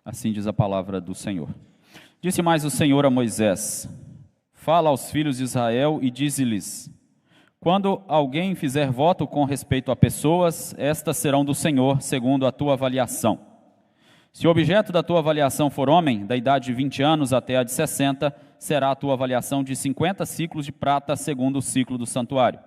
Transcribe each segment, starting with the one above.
Assim diz a palavra do Senhor. Disse mais o Senhor a Moisés: fala aos filhos de Israel e dize-lhes: quando alguém fizer voto com respeito a pessoas, estas serão do Senhor, segundo a tua avaliação. Se o objeto da tua avaliação for homem, da idade de 20 anos até a de 60, será a tua avaliação de 50 ciclos de prata, segundo o ciclo do santuário.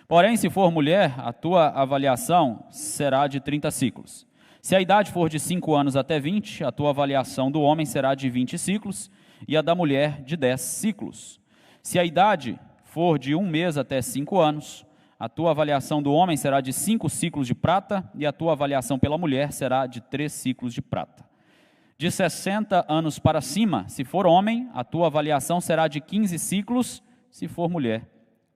Porém, se for mulher, a tua avaliação será de 30 ciclos. Se a idade for de 5 anos até 20, a tua avaliação do homem será de 20 ciclos, e a da mulher de 10 ciclos. Se a idade for de 1 mês até 5 anos, a tua avaliação do homem será de 5 ciclos de prata, e a tua avaliação pela mulher será de 3 ciclos de prata. De 60 anos para cima, se for homem, a tua avaliação será de 15 ciclos, se for mulher,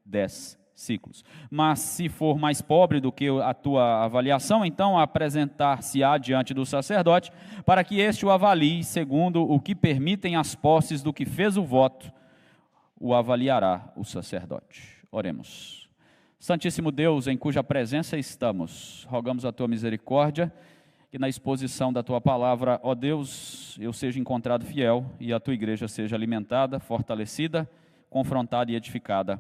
10 ciclos. Mas se for mais pobre do que a tua avaliação, então apresentar-se-á diante do sacerdote, para que este o avalie segundo o que permitem as posses do que fez o voto, o avaliará o sacerdote. Oremos. Santíssimo Deus, em cuja presença estamos, rogamos a tua misericórdia, que na exposição da tua palavra, ó Deus, eu seja encontrado fiel e a tua igreja seja alimentada, fortalecida, confrontada e edificada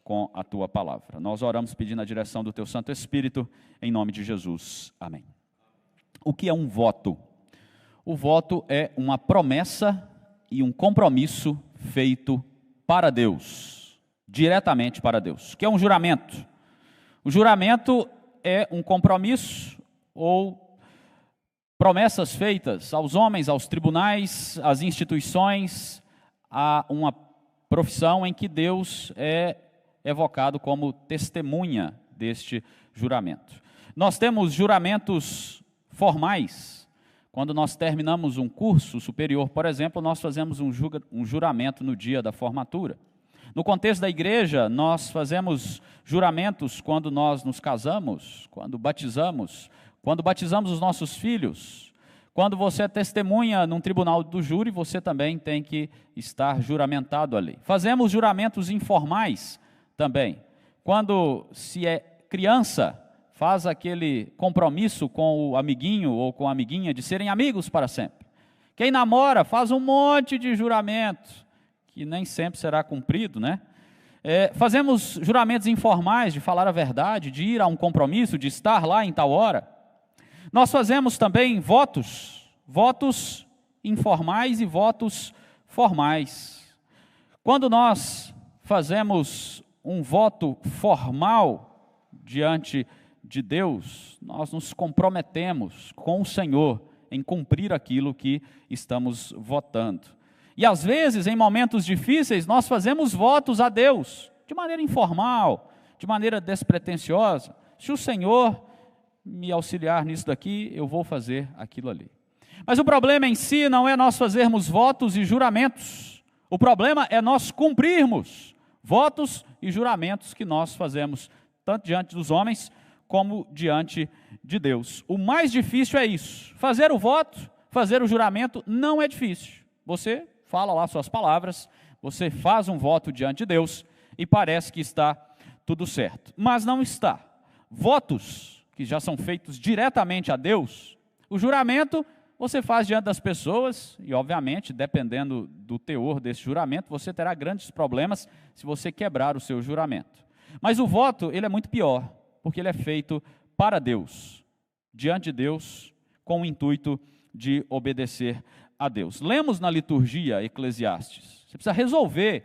com a tua palavra. Nós oramos pedindo a direção do teu Santo Espírito, em nome de Jesus. Amém. O que é um voto? O voto é uma promessa e um compromisso feito para Deus, diretamente para Deus. O que é um juramento? O juramento é um compromisso ou promessas feitas aos homens, aos tribunais, às instituições, a uma profissão em que Deus é evocado como testemunha deste juramento. Nós temos juramentos formais. Quando nós terminamos um curso superior, por exemplo, nós fazemos um juramento no dia da formatura. No contexto da igreja, nós fazemos juramentos quando nós nos casamos, quando batizamos os nossos filhos. Quando você é testemunha num tribunal do júri, você também tem que estar juramentado ali. Fazemos juramentos informais também. Quando se é criança, faz aquele compromisso com o amiguinho ou com a amiguinha de serem amigos para sempre. Quem namora faz um monte de juramento, que nem sempre será cumprido, né? Fazemos juramentos informais de falar a verdade, de ir a um compromisso, de estar lá em tal hora. Nós fazemos também votos informais e votos formais. Quando nós fazemos um voto formal diante de Deus, nós nos comprometemos com o Senhor em cumprir aquilo que estamos votando. E às vezes, em momentos difíceis, nós fazemos votos a Deus, de maneira informal, de maneira despretensiosa. Se o Senhor me auxiliar nisso daqui, eu vou fazer aquilo ali. Mas o problema em si não é nós fazermos votos e juramentos. O problema é nós cumprirmos votos e juramentos que nós fazemos, tanto diante dos homens, como diante de Deus. O mais difícil é isso. Fazer o voto, fazer o juramento, não é difícil. Você fala lá suas palavras, você faz um voto diante de Deus, e parece que está tudo certo. Mas não está. Votos que já são feitos diretamente a Deus, o juramento você faz diante das pessoas, e obviamente, dependendo do teor desse juramento, você terá grandes problemas se você quebrar o seu juramento. Mas o voto, ele é muito pior, porque ele é feito para Deus, diante de Deus, com o intuito de obedecer a Deus. Lemos na liturgia Eclesiastes, você precisa resolver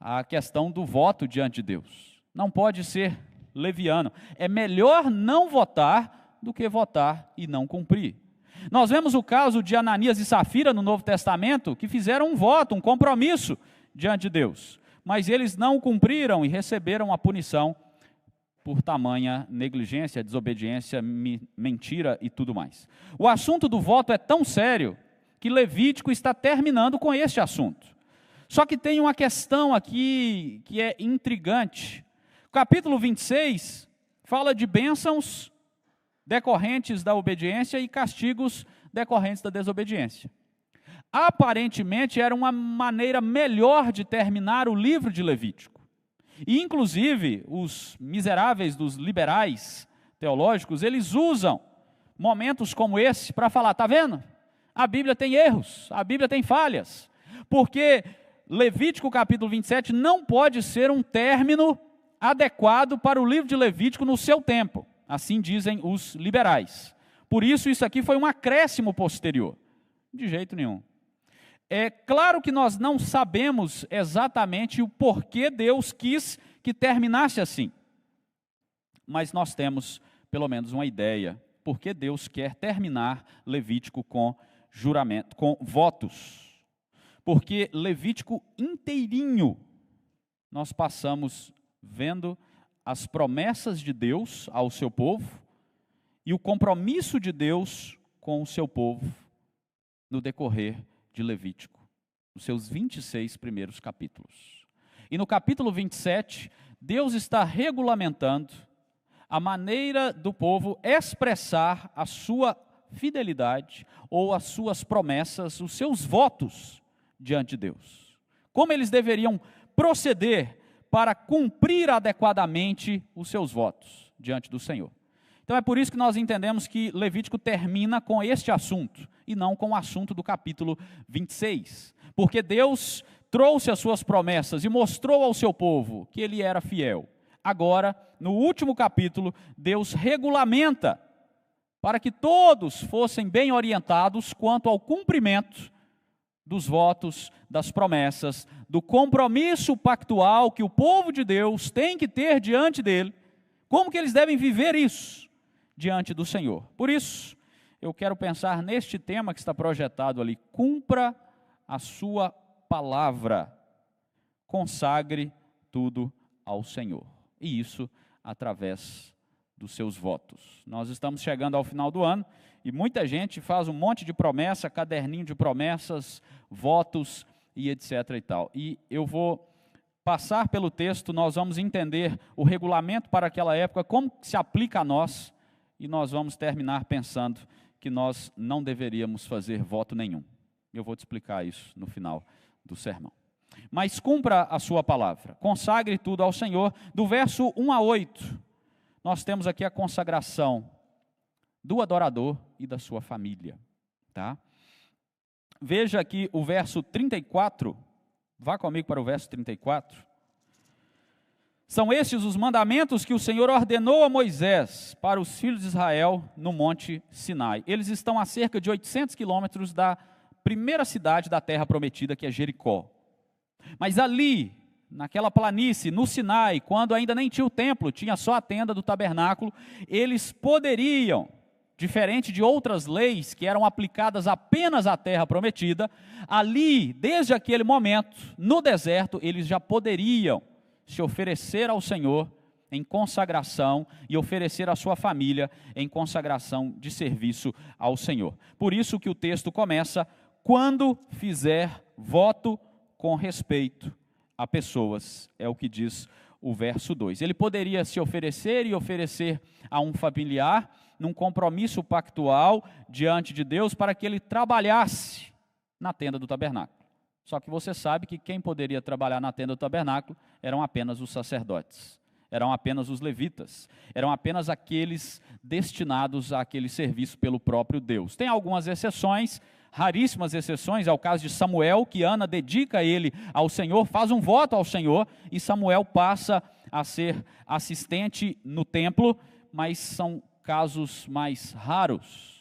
a questão do voto diante de Deus. Não pode ser leviano. É melhor não votar do que votar e não cumprir. Nós vemos o caso de Ananias e Safira no Novo Testamento, que fizeram um voto, um compromisso diante de Deus, mas eles não cumpriram e receberam a punição por tamanha negligência, desobediência, mentira e tudo mais. O assunto do voto é tão sério que Levítico está terminando com este assunto. Só que tem uma questão aqui que é intrigante. O capítulo 26 fala de bênçãos decorrentes da obediência e castigos decorrentes da desobediência. Aparentemente era uma maneira melhor de terminar o livro de Levítico. E inclusive os miseráveis dos liberais teológicos, eles usam momentos como esse para falar, está vendo? A Bíblia tem erros, a Bíblia tem falhas, porque Levítico capítulo 27 não pode ser um término adequado para o livro de Levítico no seu tempo, assim dizem os liberais. Por isso aqui foi um acréscimo posterior, de jeito nenhum. É claro que nós não sabemos exatamente o porquê Deus quis que terminasse assim, mas nós temos pelo menos uma ideia, porque Deus quer terminar Levítico com juramento, com votos. Porque Levítico inteirinho, nós passamos vendo as promessas de Deus ao seu povo e o compromisso de Deus com o seu povo no decorrer de Levítico, nos seus 26 primeiros capítulos. E no capítulo 27, Deus está regulamentando a maneira do povo expressar a sua fidelidade ou as suas promessas, os seus votos diante de Deus. Como eles deveriam proceder para cumprir adequadamente os seus votos diante do Senhor. Então é por isso que nós entendemos que Levítico termina com este assunto e não com o assunto do capítulo 26. Porque Deus trouxe as suas promessas e mostrou ao seu povo que ele era fiel. Agora, no último capítulo, Deus regulamenta para que todos fossem bem orientados quanto ao cumprimento dos votos, das promessas, do compromisso pactual que o povo de Deus tem que ter diante dele, como que eles devem viver isso diante do Senhor. Por isso, eu quero pensar neste tema que está projetado ali: cumpra a sua palavra, consagre tudo ao Senhor. E isso através dos seus votos. Nós estamos chegando ao final do ano e muita gente faz um monte de promessa, caderninho de promessas, votos e etc. e tal. E eu vou passar pelo texto, nós vamos entender o regulamento para aquela época, como se aplica a nós, e nós vamos terminar pensando que nós não deveríamos fazer voto nenhum. Eu vou te explicar isso no final do sermão. Mas cumpra a sua palavra, consagre tudo ao Senhor. Do verso 1 a 8, nós temos aqui a consagração do adorador e da sua família. Tá? Veja aqui o verso 34, vá comigo para o verso 34. São estes os mandamentos que o Senhor ordenou a Moisés para os filhos de Israel no Monte Sinai. Eles estão a cerca de 800 quilômetros da primeira cidade da terra prometida, que é Jericó. Mas ali, naquela planície, no Sinai, quando ainda nem tinha o templo, tinha só a tenda do tabernáculo, eles poderiam, diferente de outras leis que eram aplicadas apenas à terra prometida, ali, desde aquele momento, no deserto, eles já poderiam se oferecer ao Senhor em consagração e oferecer à sua família em consagração de serviço ao Senhor. Por isso que o texto começa: quando fizer voto com respeito a pessoas, é o que diz o verso 2. Ele poderia se oferecer e oferecer a um familiar num compromisso pactual diante de Deus para que ele trabalhasse na tenda do tabernáculo. Só que você sabe que quem poderia trabalhar na tenda do tabernáculo eram apenas os sacerdotes, eram apenas os levitas, eram apenas aqueles destinados àquele serviço pelo próprio Deus. Tem algumas exceções, raríssimas exceções, é o caso de Samuel, que Ana dedica ele ao Senhor, faz um voto ao Senhor, e Samuel passa a ser assistente no templo, mas são casos mais raros.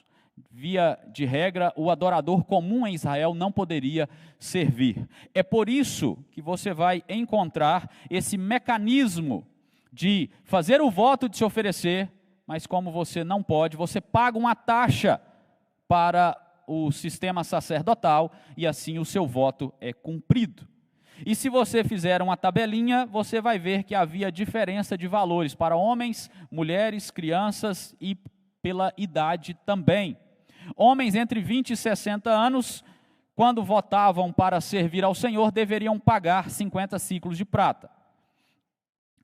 Via de regra, o adorador comum em Israel não poderia servir. É por isso que você vai encontrar esse mecanismo de fazer o voto de se oferecer, mas como você não pode, você paga uma taxa para o sistema sacerdotal e assim o seu voto é cumprido. E se você fizer uma tabelinha, você vai ver que havia diferença de valores para homens, mulheres, crianças e pela idade também. Homens entre 20 e 60 anos, quando votavam para servir ao Senhor, deveriam pagar 50 ciclos de prata.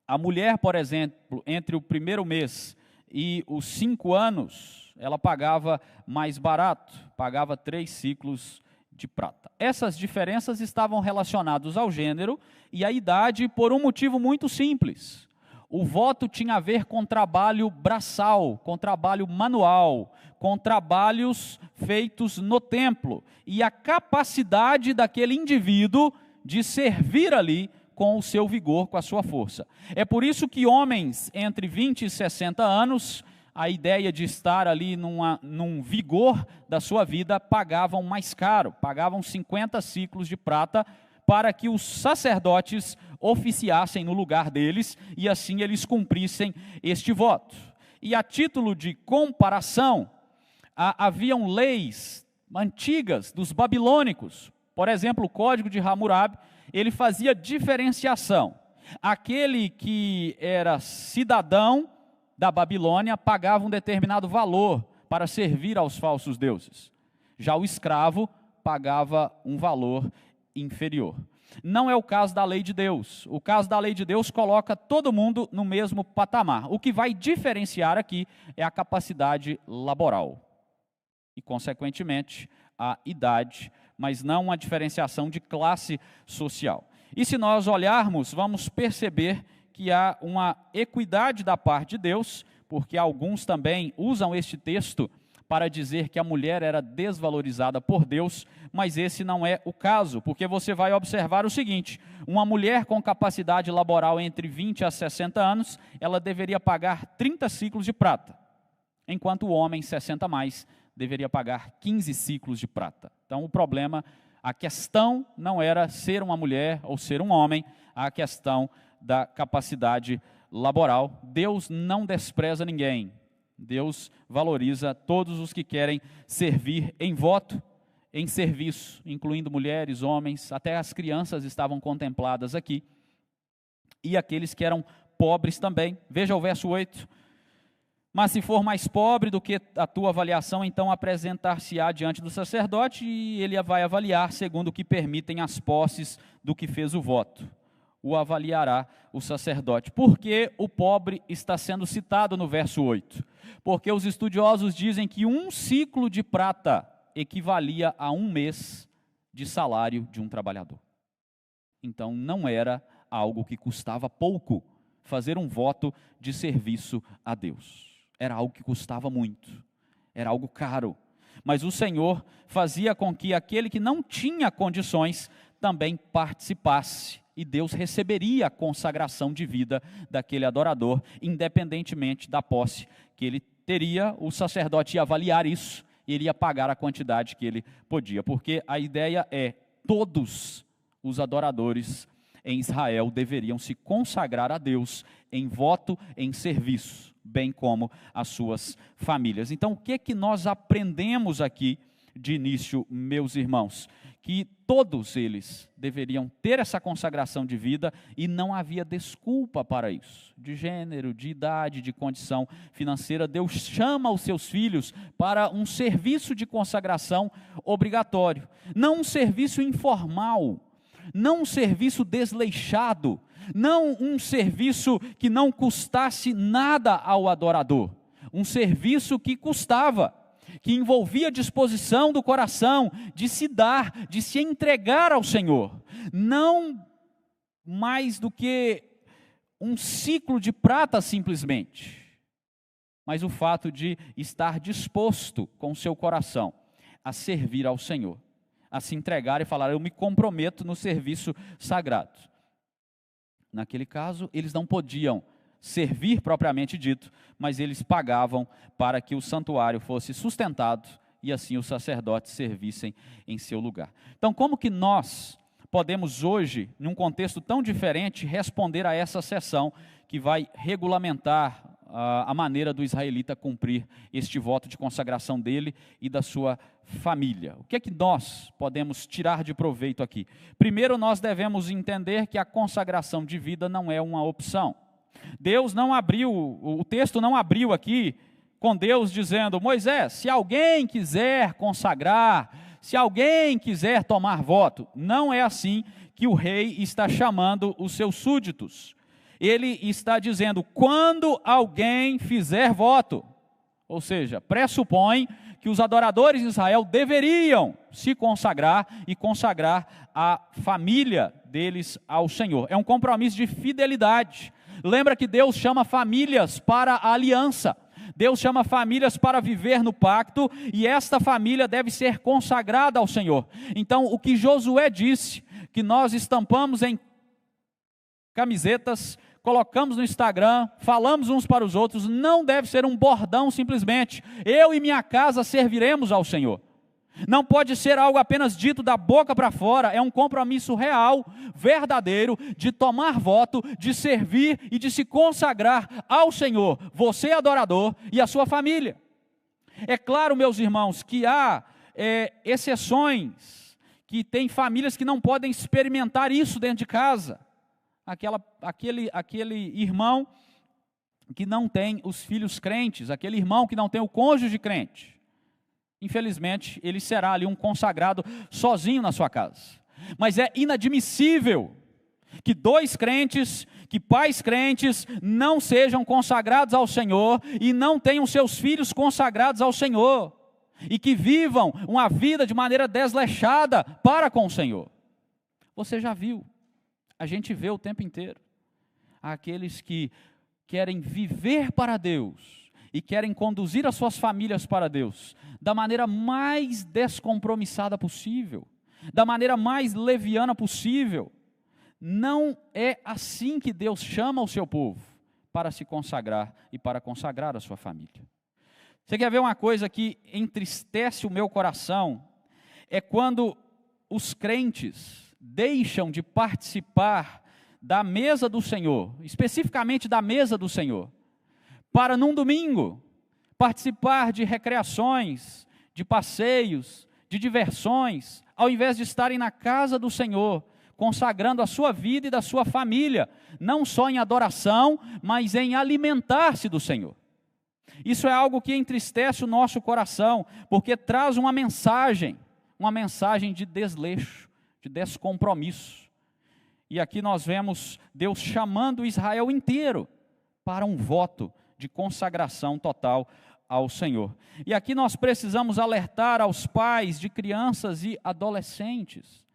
A mulher, por exemplo, entre o primeiro mês e os 5 anos, ela pagava mais barato, pagava 3 ciclos de prata. Essas diferenças estavam relacionadas ao gênero e à idade por um motivo muito simples. O voto tinha a ver com trabalho braçal, com trabalho manual, com trabalhos feitos no templo e a capacidade daquele indivíduo de servir ali com o seu vigor, com a sua força. É por isso que homens entre 20 e 60 anos, a ideia de estar ali num vigor da sua vida, pagavam mais caro, pagavam 50 ciclos de prata para que os sacerdotes oficiassem no lugar deles e assim eles cumprissem este voto. E a título de comparação, haviam leis antigas dos babilônicos. Por exemplo, o Código de Hammurabi, ele fazia diferenciação. Aquele que era cidadão da Babilônia pagava um determinado valor para servir aos falsos deuses. Já o escravo pagava um valor inferior. Não é o caso da lei de Deus. O caso da lei de Deus coloca todo mundo no mesmo patamar. O que vai diferenciar aqui é a capacidade laboral e, consequentemente, a idade, mas não uma diferenciação de classe social. E se nós olharmos, vamos perceber que há uma equidade da parte de Deus, porque alguns também usam este texto para dizer que a mulher era desvalorizada por Deus, mas esse não é o caso, porque você vai observar o seguinte: uma mulher com capacidade laboral entre 20 a 60 anos, ela deveria pagar 30 ciclos de prata, enquanto o homem 60 mais deveria pagar 15 ciclos de prata. Então o problema, a questão não era ser uma mulher ou ser um homem, a questão da capacidade laboral. Deus não despreza ninguém. Deus valoriza todos os que querem servir em voto, em serviço, incluindo mulheres, homens, até as crianças estavam contempladas aqui, e aqueles que eram pobres também. Veja o verso 8. Mas se for mais pobre do que a tua avaliação, então apresentar-se-á diante do sacerdote e ele vai avaliar segundo o que permitem as posses do que fez o voto. O avaliará o sacerdote. Por que o pobre está sendo citado no verso 8? Porque os estudiosos dizem que um ciclo de prata equivalia a um mês de salário de um trabalhador. Então não era algo que custava pouco fazer um voto de serviço a Deus. Era algo que custava muito, era algo caro. Mas o Senhor fazia com que aquele que não tinha condições também participasse. E Deus receberia a consagração de vida daquele adorador, independentemente da posse que ele teria. O sacerdote ia avaliar isso, e ele ia pagar a quantidade que ele podia. Porque a ideia é, todos os adoradores em Israel deveriam se consagrar a Deus em voto, em serviço, bem como as suas famílias. Então, o que nós aprendemos aqui de início, meus irmãos? Que todos eles deveriam ter essa consagração de vida e não havia desculpa para isso. De gênero, de idade, de condição financeira, Deus chama os seus filhos para um serviço de consagração obrigatório. Não um serviço informal, não um serviço desleixado, não um serviço que não custasse nada ao adorador. Um serviço que custava, que envolvia a disposição do coração de se dar, de se entregar ao Senhor. Não mais do que um ciclo de prata simplesmente, mas o fato de estar disposto com o seu coração a servir ao Senhor, a se entregar e falar: eu me comprometo no serviço sagrado. Naquele caso, eles não podiam servir propriamente dito, mas eles pagavam para que o santuário fosse sustentado e assim os sacerdotes servissem em seu lugar. Então, como que nós podemos hoje, num contexto tão diferente, responder a essa sessão que vai regulamentar a maneira do israelita cumprir este voto de consagração dele e da sua família? O que é que nós podemos tirar de proveito aqui? Primeiro, nós devemos entender que a consagração de vida não é uma opção. Deus não abriu, o texto não abriu aqui com Deus dizendo: Moisés, se alguém quiser consagrar, se alguém quiser tomar voto. Não é assim que o rei está chamando os seus súditos. Ele está dizendo: quando alguém fizer voto, ou seja, pressupõe que os adoradores de Israel deveriam se consagrar e consagrar a família deles ao Senhor. É um compromisso de fidelidade. Lembra que Deus chama famílias para a aliança. Deus chama famílias para viver no pacto, e esta família deve ser consagrada ao Senhor. Então, o que Josué disse, que nós estampamos em camisetas, colocamos no Instagram, falamos uns para os outros, não deve ser um bordão simplesmente. Eu e minha casa serviremos ao Senhor. Não pode ser algo apenas dito da boca para fora, é um compromisso real, verdadeiro, de tomar voto, de servir e de se consagrar ao Senhor, você adorador e a sua família. É claro, meus irmãos, que há exceções, que tem famílias que não podem experimentar isso dentro de casa. Aquele irmão que não tem os filhos crentes, aquele irmão que não tem o cônjuge crente. Infelizmente, ele será ali um consagrado sozinho na sua casa. Mas é inadmissível que dois crentes, que pais crentes, não sejam consagrados ao Senhor e não tenham seus filhos consagrados ao Senhor. E que vivam uma vida de maneira desleixada para com o Senhor. Você já viu, a gente vê o tempo inteiro, aqueles que querem viver para Deus, e querem conduzir as suas famílias para Deus, da maneira mais descompromissada possível, da maneira mais leviana possível. Não é assim que Deus chama o seu povo, para se consagrar e para consagrar a sua família. Você quer ver uma coisa que entristece o meu coração? É quando os crentes deixam de participar da mesa do Senhor, especificamente da mesa do Senhor, para num domingo, participar de recreações, de passeios, de diversões, ao invés de estarem na casa do Senhor, consagrando a sua vida e da sua família, não só em adoração, mas em alimentar-se do Senhor. Isso é algo que entristece o nosso coração, porque traz uma mensagem de desleixo, de descompromisso. E aqui nós vemos Deus chamando Israel inteiro para um voto de consagração total ao Senhor. E aqui nós precisamos alertar aos pais de crianças e adolescentes.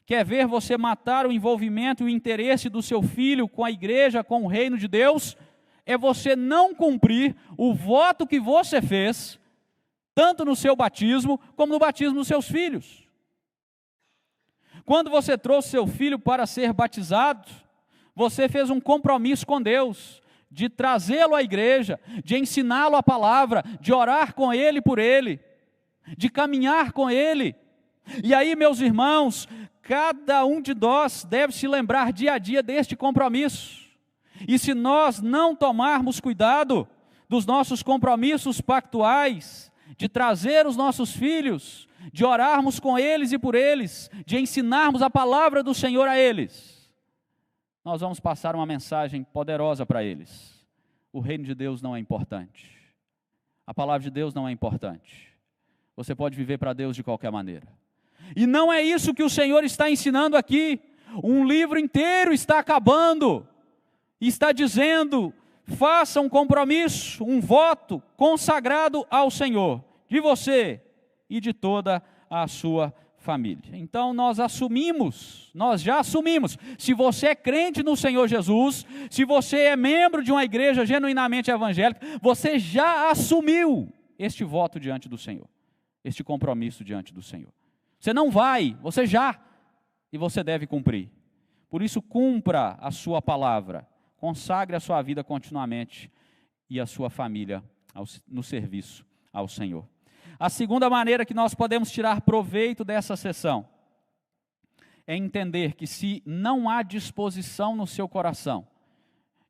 Quer ver você matar o envolvimento e o interesse do seu filho com a igreja, com o reino de Deus? É você não cumprir o voto que você fez, tanto no seu batismo, como no batismo dos seus filhos. Quando você trouxe seu filho para ser batizado, você fez um compromisso com Deus, de trazê-lo à igreja, de ensiná-lo a palavra, de orar com ele por ele, de caminhar com ele. E aí, meus irmãos, cada um de nós deve se lembrar dia a dia deste compromisso. E se nós não tomarmos cuidado dos nossos compromissos pactuais, de trazer os nossos filhos, de orarmos com eles e por eles, de ensinarmos a palavra do Senhor a eles, nós vamos passar uma mensagem poderosa para eles. O reino de Deus não é importante. A palavra de Deus não é importante. Você pode viver para Deus de qualquer maneira. E não é isso que o Senhor está ensinando aqui. Um livro inteiro está acabando. Está dizendo, faça um compromisso, um voto consagrado ao Senhor, de você e de toda a sua família. Então nós já assumimos, se você é crente no Senhor Jesus, se você é membro de uma igreja genuinamente evangélica, você já assumiu este voto diante do Senhor, este compromisso diante do Senhor. Você não vai, você já, e você deve cumprir. Por isso, cumpra a sua palavra, consagre a sua vida continuamente e a sua família no serviço ao Senhor. A segunda maneira que nós podemos tirar proveito dessa sessão é entender que se não há disposição no seu coração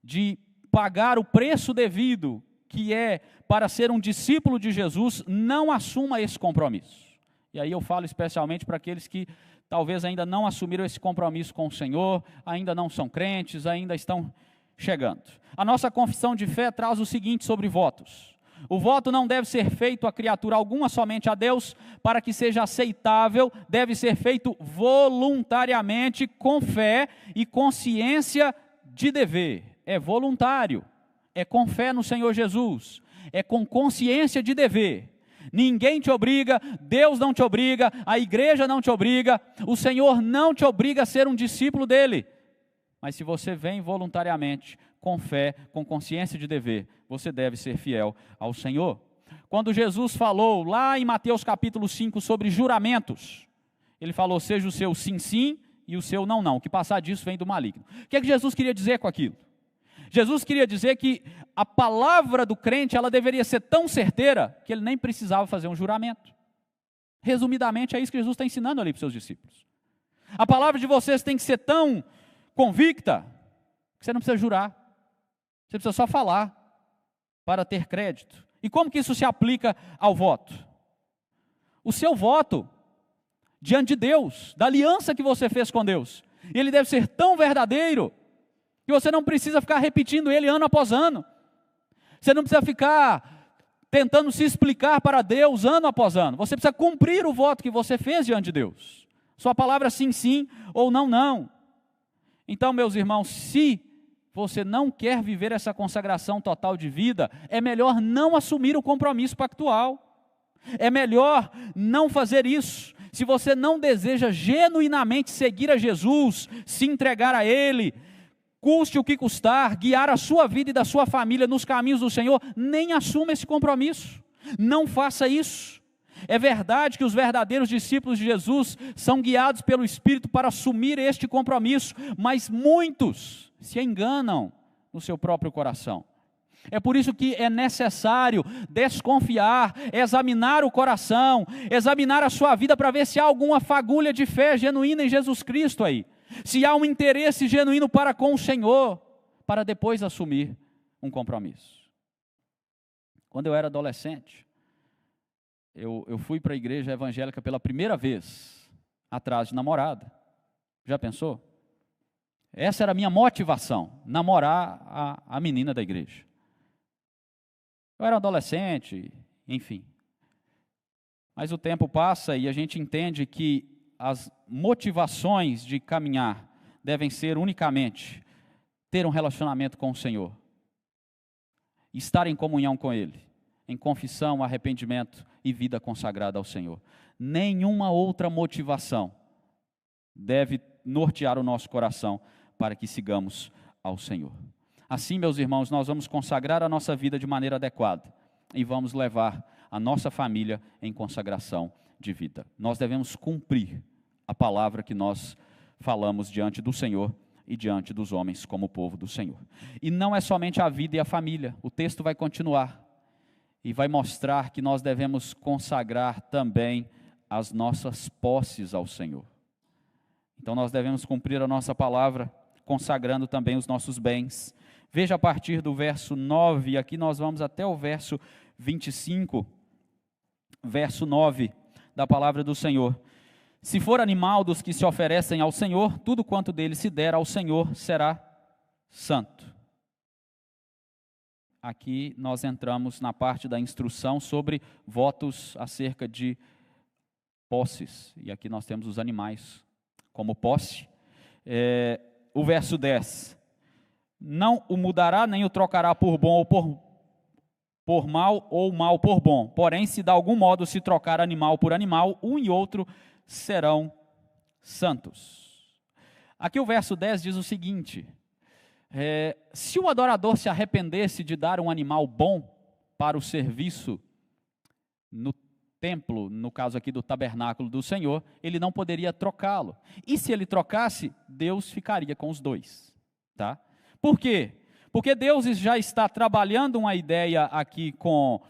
de pagar o preço devido, que é para ser um discípulo de Jesus, não assuma esse compromisso. E aí eu falo especialmente para aqueles que talvez ainda não assumiram esse compromisso com o Senhor, ainda não são crentes, ainda estão chegando. A nossa confissão de fé traz o seguinte sobre votos. O voto não deve ser feito a criatura alguma, somente a Deus, para que seja aceitável, deve ser feito voluntariamente, com fé e consciência de dever. É voluntário, é com fé no Senhor Jesus, é com consciência de dever. Ninguém te obriga, Deus não te obriga, a igreja não te obriga, o Senhor não te obriga a ser um discípulo dele. Mas se você vem voluntariamente, com fé, com consciência de dever, você deve ser fiel ao Senhor. Quando Jesus falou lá em Mateus capítulo 5 sobre juramentos, ele falou, seja o seu sim, sim e o seu não, não. O que passar disso vem do maligno. O que é que Jesus queria dizer com aquilo? Jesus queria dizer que a palavra do crente, ela deveria ser tão certeira, que ele nem precisava fazer um juramento. Resumidamente, é isso que Jesus está ensinando ali para os seus discípulos. A palavra de vocês tem que ser tão convicta, que você não precisa jurar. Você precisa só falar, para ter crédito. E como que isso se aplica ao voto? O seu voto, diante de Deus, da aliança que você fez com Deus, ele deve ser tão verdadeiro, que você não precisa ficar repetindo ele ano após ano. Você não precisa ficar tentando se explicar para Deus ano após ano. Você precisa cumprir o voto que você fez diante de Deus. Sua palavra sim, sim, ou não, não. Então, meus irmãos, se você não quer viver essa consagração total de vida, é melhor não assumir o compromisso pactual. É melhor não fazer isso. Se você não deseja genuinamente seguir a Jesus, se entregar a Ele, custe o que custar, guiar a sua vida e da sua família nos caminhos do Senhor, nem assuma esse compromisso. Não faça isso. É verdade que os verdadeiros discípulos de Jesus são guiados pelo Espírito para assumir este compromisso, mas muitos se enganam no seu próprio coração. É por isso que é necessário desconfiar, examinar o coração, examinar a sua vida para ver se há alguma fagulha de fé genuína em Jesus Cristo aí. Se há um interesse genuíno para com o Senhor, para depois assumir um compromisso. Quando eu era adolescente, eu fui para a igreja evangélica pela primeira vez, atrás de namorada. Já pensou? Essa era a minha motivação, namorar a menina da igreja. Eu era adolescente, enfim. Mas o tempo passa e a gente entende que as motivações de caminhar devem ser unicamente ter um relacionamento com o Senhor, estar em comunhão com Ele, em confissão, arrependimento e vida consagrada ao Senhor. Nenhuma outra motivação deve nortear o nosso coração para que sigamos ao Senhor. Assim, meus irmãos, nós vamos consagrar a nossa vida de maneira adequada e vamos levar a nossa família em consagração de vida. Nós devemos cumprir a palavra que nós falamos diante do Senhor e diante dos homens como povo do Senhor. E não é somente a vida e a família, o texto vai continuar e vai mostrar que nós devemos consagrar também as nossas posses ao Senhor. Então nós devemos cumprir a nossa palavra, consagrando também os nossos bens. Veja a partir do verso 9, aqui nós vamos até o verso 25, verso 9 da palavra do Senhor. Se for animal dos que se oferecem ao Senhor, tudo quanto dele se der ao Senhor será santo. Aqui nós entramos na parte da instrução sobre votos acerca de posses. E aqui nós temos os animais como posse. O verso 10. Não o mudará, nem o trocará por bom ou por mal, ou mal por bom. Porém, se de algum modo se trocar animal por animal, um e outro serão santos. Aqui o verso 10 diz o seguinte: se o adorador se arrependesse de dar um animal bom para o serviço no templo, no caso aqui do tabernáculo do Senhor, ele não poderia trocá-lo. E se ele trocasse, Deus ficaria com os dois. Tá? Por quê? Porque Deus já está trabalhando uma ideia aqui com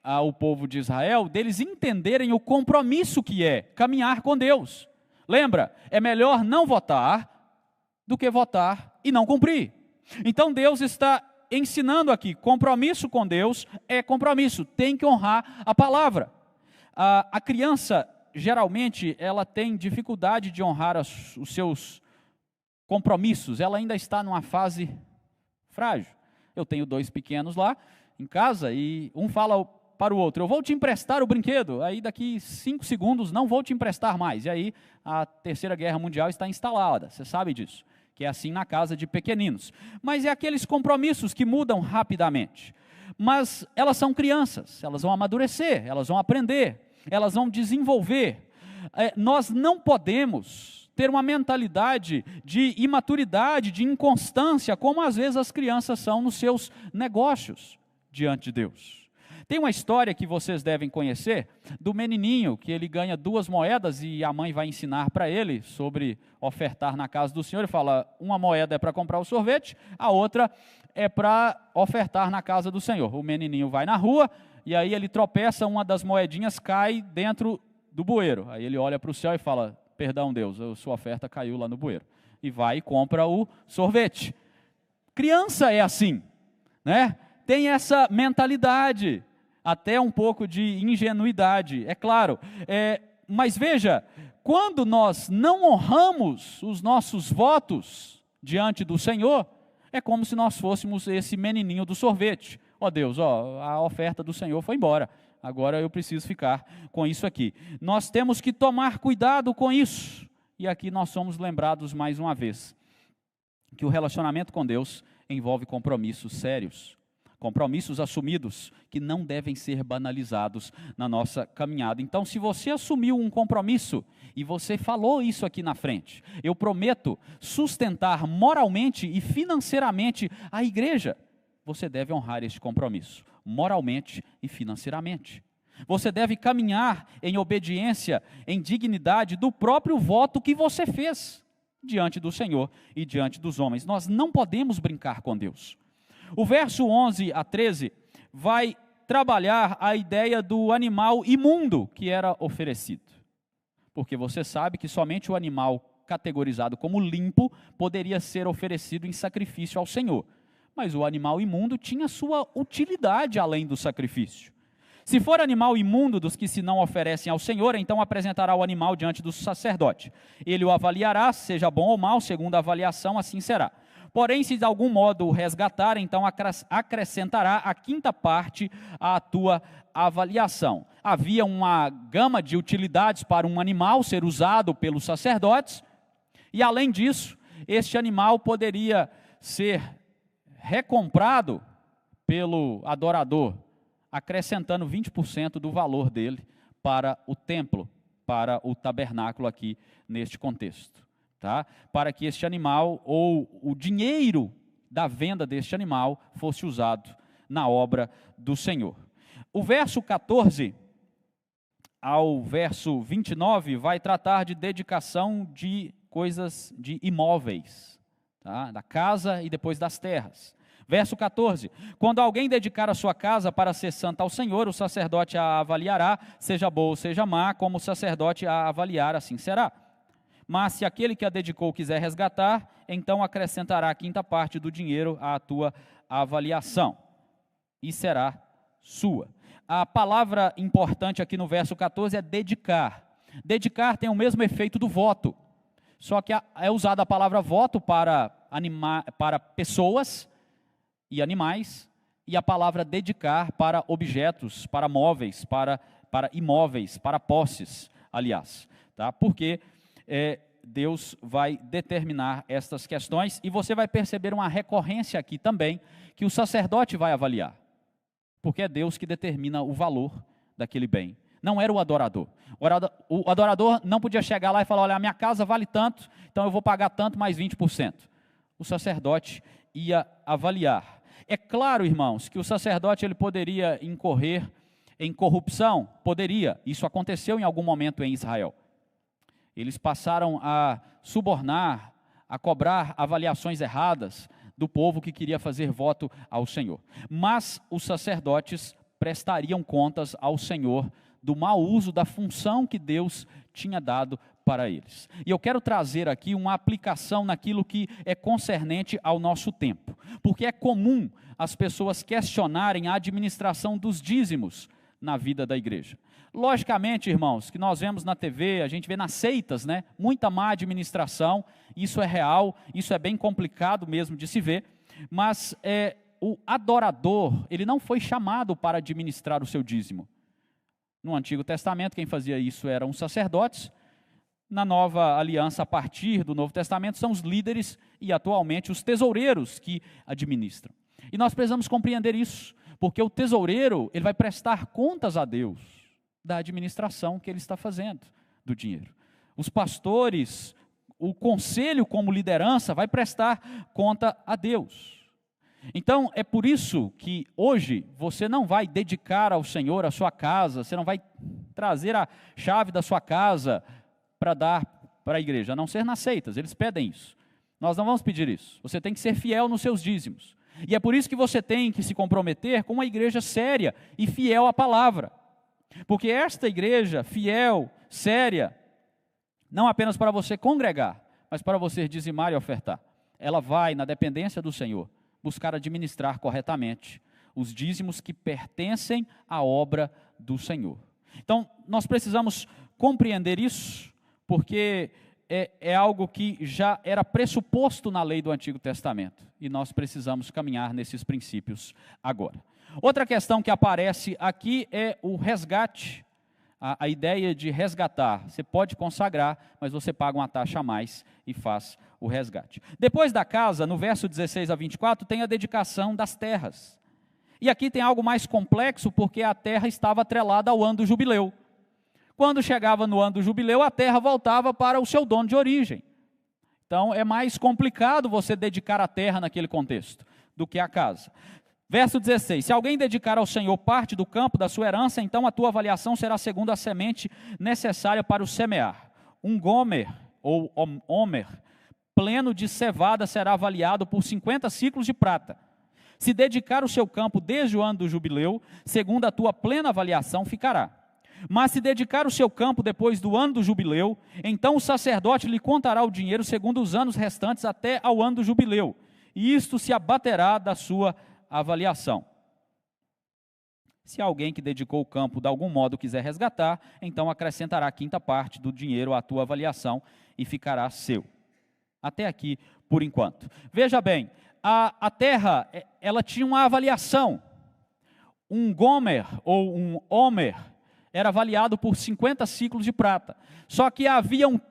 o povo de Israel, deles entenderem o compromisso que é caminhar com Deus. Lembra? É melhor não votar do que votar e não cumprir. Então Deus está ensinando aqui, compromisso com Deus é compromisso, tem que honrar a palavra. A criança, geralmente, ela tem dificuldade de honrar os seus compromissos, ela ainda está numa fase frágil. Eu tenho 2 pequenos lá em casa e um fala para o outro: eu vou te emprestar o brinquedo, aí daqui 5 segundos não vou te emprestar mais. E aí a Terceira Guerra Mundial está instalada, você sabe disso, que é assim na casa de pequeninos. Mas é aqueles compromissos que mudam rapidamente. Mas elas são crianças, elas vão amadurecer, elas vão aprender, elas vão desenvolver. Nós não podemos ter uma mentalidade de imaturidade, de inconstância, como às vezes as crianças são nos seus negócios diante de Deus. Tem uma história que vocês devem conhecer, do menininho, que ele ganha 2 moedas e a mãe vai ensinar para ele sobre ofertar na casa do Senhor. Ele fala, uma moeda é para comprar o sorvete, a outra é para ofertar na casa do Senhor. O menininho vai na rua, e aí ele tropeça, uma das moedinhas cai dentro do bueiro. Aí ele olha para o céu e fala, perdão Deus, a sua oferta caiu lá no bueiro. E vai e compra o sorvete. Criança é assim, né? Tem essa mentalidade, até um pouco de ingenuidade, é claro. Mas veja, quando nós não honramos os nossos votos diante do Senhor, é como se nós fôssemos esse menininho do sorvete. Ó Deus, a oferta do Senhor foi embora, agora eu preciso ficar com isso aqui. Nós temos que tomar cuidado com isso. E aqui nós somos lembrados mais uma vez, que o relacionamento com Deus envolve compromissos sérios. Compromissos assumidos que não devem ser banalizados na nossa caminhada. Então, se você assumiu um compromisso e você falou isso aqui na frente, eu prometo sustentar moralmente e financeiramente a igreja, você deve honrar este compromisso, moralmente e financeiramente. Você deve caminhar em obediência, em dignidade do próprio voto que você fez diante do Senhor e diante dos homens. Nós não podemos brincar com Deus. O verso 11 a 13 vai trabalhar a ideia do animal imundo que era oferecido. Porque você sabe que somente o animal categorizado como limpo poderia ser oferecido em sacrifício ao Senhor. Mas o animal imundo tinha sua utilidade além do sacrifício. Se for animal imundo dos que se não oferecem ao Senhor, então apresentará o animal diante do sacerdote. Ele o avaliará, seja bom ou mau, segundo a avaliação, assim será. Porém, se de algum modo o resgatar, então acrescentará a 5ª parte à tua avaliação. Havia uma gama de utilidades para um animal ser usado pelos sacerdotes, e além disso, este animal poderia ser recomprado pelo adorador, acrescentando 20% do valor dele para o templo, para o tabernáculo aqui neste contexto. Tá? Para que este animal, ou o dinheiro da venda deste animal, fosse usado na obra do Senhor. O verso 14 ao verso 29 vai tratar de dedicação de coisas, de imóveis, tá? Da casa e depois das terras. Verso 14, quando alguém dedicar a sua casa para ser santa ao Senhor, o sacerdote a avaliará, seja boa ou seja má, como o sacerdote a avaliar, assim será. Mas se aquele que a dedicou quiser resgatar, então acrescentará a 5ª parte do dinheiro à tua avaliação, e será sua. A palavra importante aqui no verso 14 é dedicar. Dedicar tem o mesmo efeito do voto, só que é usada a palavra voto para pessoas e animais, e a palavra dedicar para objetos, para móveis, para imóveis, para posses, aliás. Tá? Porque Deus vai determinar estas questões, e você vai perceber uma recorrência aqui também, que o sacerdote vai avaliar, porque é Deus que determina o valor daquele bem, não era o adorador. O adorador não podia chegar lá e falar, olha, a minha casa vale tanto, então eu vou pagar tanto mais 20%. O sacerdote ia avaliar. É claro, irmãos, que o sacerdote ele poderia incorrer em corrupção, poderia, isso aconteceu em algum momento em Israel. Eles passaram a subornar, a cobrar avaliações erradas do povo que queria fazer voto ao Senhor. Mas os sacerdotes prestariam contas ao Senhor do mau uso da função que Deus tinha dado para eles. E eu quero trazer aqui uma aplicação naquilo que é concernente ao nosso tempo. Porque é comum as pessoas questionarem a administração dos dízimos na vida da igreja. Logicamente, irmãos, que nós vemos na TV, a gente vê nas seitas, né, muita má administração, isso é real, isso é bem complicado mesmo de se ver, mas o adorador, ele não foi chamado para administrar o seu dízimo. No Antigo Testamento, quem fazia isso eram os sacerdotes. Na Nova Aliança, a partir do Novo Testamento, são os líderes e atualmente os tesoureiros que administram. E nós precisamos compreender isso, porque o tesoureiro, ele vai prestar contas a Deus da administração que ele está fazendo do dinheiro. Os pastores O conselho, como liderança, vai prestar conta a Deus. Então, é por isso que hoje você não vai dedicar ao Senhor a sua casa, você não vai trazer a chave da sua casa para dar para a igreja, a não ser nas seitas, eles pedem isso. Nós não vamos pedir isso. Você tem que ser fiel nos seus dízimos. E é por isso que você tem que se comprometer com uma igreja séria e fiel à palavra. Porque esta igreja fiel, séria, não apenas para você congregar, mas para você dizimar e ofertar, ela vai, na dependência do Senhor, buscar administrar corretamente os dízimos que pertencem à obra do Senhor. Então, nós precisamos compreender isso, porque é algo que já era pressuposto na lei do Antigo Testamento, e nós precisamos caminhar nesses princípios agora. Outra questão que aparece aqui é o resgate, a ideia de resgatar. Você pode consagrar, mas você paga uma taxa a mais e faz o resgate. Depois da casa, no verso 16 a 24, tem a dedicação das terras. E aqui tem algo mais complexo, porque a terra estava atrelada ao ano do jubileu. Quando chegava no ano do jubileu, a terra voltava para o seu dono de origem. Então, é mais complicado você dedicar a terra naquele contexto do que a casa. Verso 16, se alguém dedicar ao Senhor parte do campo da sua herança, então a tua avaliação será segundo a semente necessária para o semear. Um gomer, ou homer, pleno de cevada será avaliado por 50 ciclos de prata. Se dedicar o seu campo desde o ano do jubileu, segundo a tua plena avaliação ficará. Mas se dedicar o seu campo depois do ano do jubileu, então o sacerdote lhe contará o dinheiro segundo os anos restantes até ao ano do jubileu, e isto se abaterá da sua avaliação. Se alguém que dedicou o campo de algum modo quiser resgatar, então acrescentará a quinta parte do dinheiro à tua avaliação e ficará seu. Até aqui, por enquanto. Veja bem, a terra, ela tinha uma avaliação. Um gomer ou um homer era avaliado por 50 ciclos de prata. Só que haviam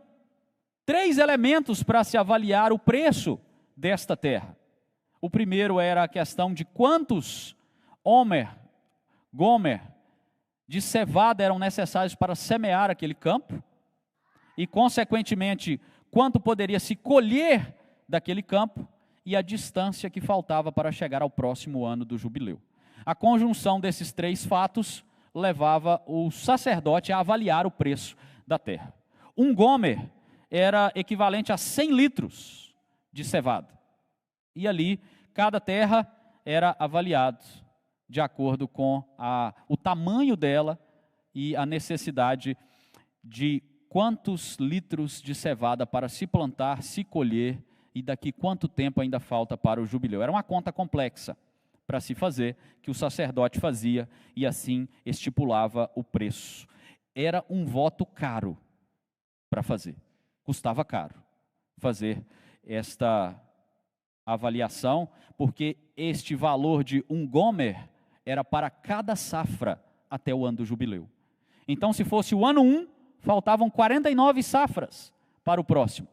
3 elementos para se avaliar o preço desta terra. O primeiro era a questão de quantos gomer de cevada eram necessários para semear aquele campo, e consequentemente, quanto poderia se colher daquele campo, e a distância que faltava para chegar ao próximo ano do jubileu. A conjunção desses 3 fatos levava o sacerdote a avaliar o preço da terra. Um gomer era equivalente a 100 litros de cevada. E ali, cada terra era avaliada de acordo com o tamanho dela e a necessidade de quantos litros de cevada para se plantar, se colher, e daqui quanto tempo ainda falta para o jubileu. Era uma conta complexa para se fazer, que o sacerdote fazia, e assim estipulava o preço. Era um voto caro para fazer, custava caro fazer esta avaliação, porque este valor de um gomer era para cada safra até o ano do jubileu. Então, se fosse o ano 1, faltavam 49 safras para o próximo.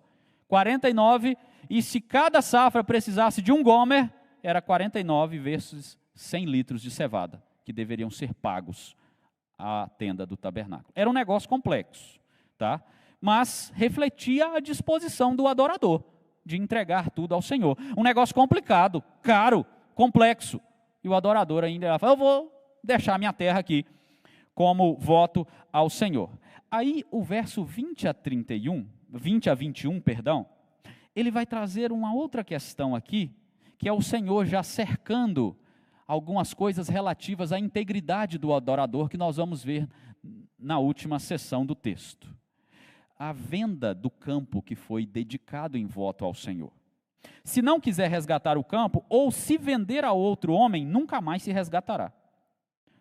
49, e se cada safra precisasse de um gomer, era 49 vezes 100 litros de cevada, que deveriam ser pagos à tenda do tabernáculo. Era um negócio complexo, tá? Mas refletia a disposição do adorador de entregar tudo ao Senhor. Um negócio complicado, caro, complexo. E o adorador ainda fala, eu vou deixar minha terra aqui como voto ao Senhor. Aí o verso 20 a 21, ele vai trazer uma outra questão aqui, que é o Senhor já cercando algumas coisas relativas à integridade do adorador, que nós vamos ver na última sessão do texto. A venda do campo que foi dedicado em voto ao Senhor. Se não quiser resgatar o campo, ou se vender a outro homem, nunca mais se resgatará.